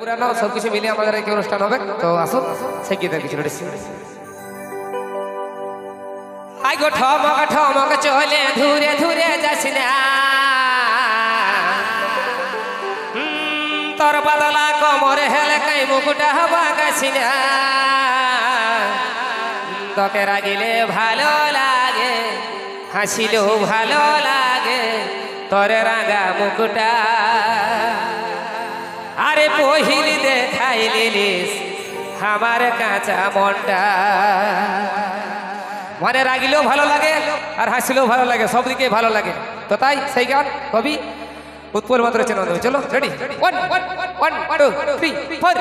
পুরানো সবকিছু মিলিয়ে আমাদের এই অনুষ্ঠান হবে। তো আসুন সেই গীতের কিছু আই গো ঠমক ঠমক চলে ধুরে ধুরে যাস না তোর বাদলা কোমরে হেলে কাই মুকুটা বাগাস না তোকে রাগিলে ভালো লাগে হাসিলেও ভালো লাগে তোর রাঙা মুকুটা আরে পহিল দেখাই লিলিস আমার কাঁচা মনটা মানে রাগিলেও ভালো লাগে আর হাসিলেও ভালো লাগে সব দিকে ভালো লাগে তো তাই সেই গান কবি উৎপল মাত্র চেনা দেবে চলো রেডি 1 2 3 4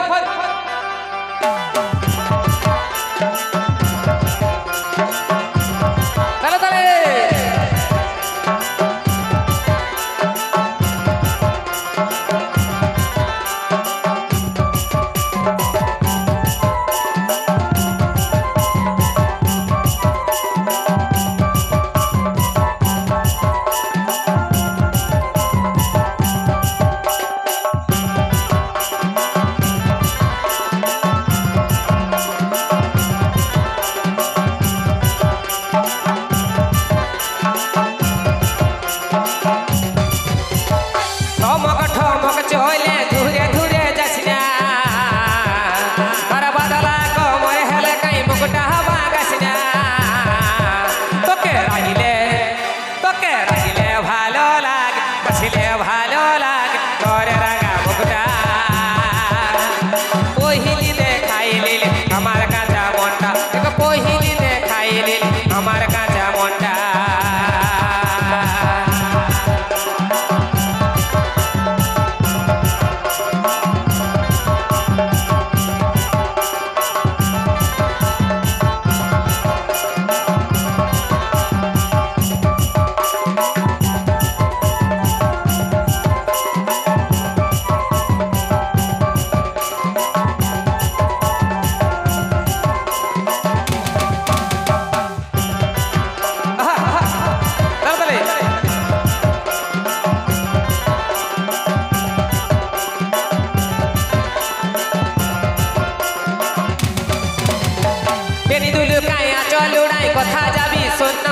কথা যাবি শোন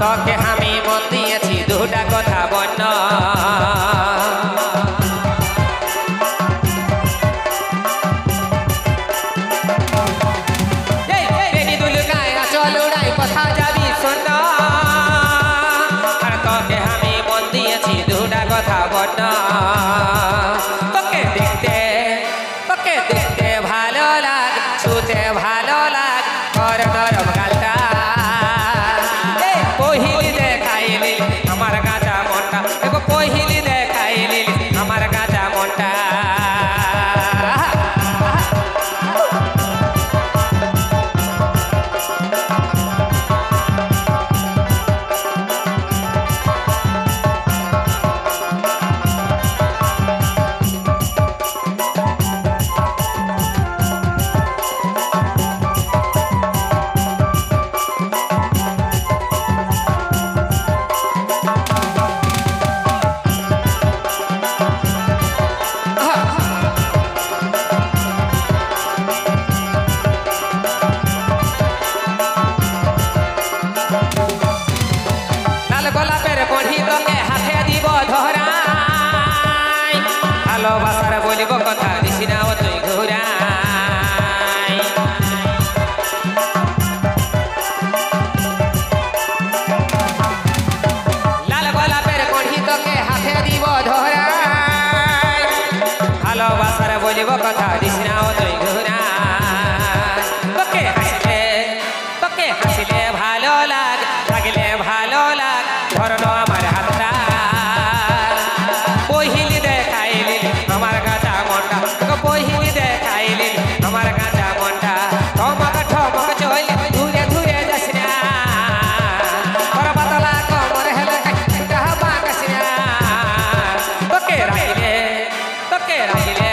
তোকে আমি মন দিয়েছি দুটা কথা বন্য কথা যাবি শোন আর তোকে আমি মন দিয়েছি দুটা কথা বন্য তোকে দেখতে ভালো লাগে ছুতে ভালো লাগে নরম গালটা পহিলি দেখাইলি আমার কাঁচা মনটা পহিলি দেখাইলি আমার কাঁচা মনটা ভালোবাসার বলিব কথা দিছি না তুই ঘুরাই লাল গোলাপের কড়ি তোকে হাতে দিব ধরাই ভালোবাসার বলিব কথা দিছি না তুই ঘুরাই তোকে হাসিলে ভালো লাগ থাকলে ভালো লাগ ধরনো আমার হাতটা পহিলি দেখাইলি আমার কাঁচা মনটা পহিলি দেখাইলি আমার কাঁচা মনটা ঠমক ঠমক চলে ধুরে ধুরে যাস না তোর বাদলা কোমর হেলে বাগাস না তোকে রাখিলে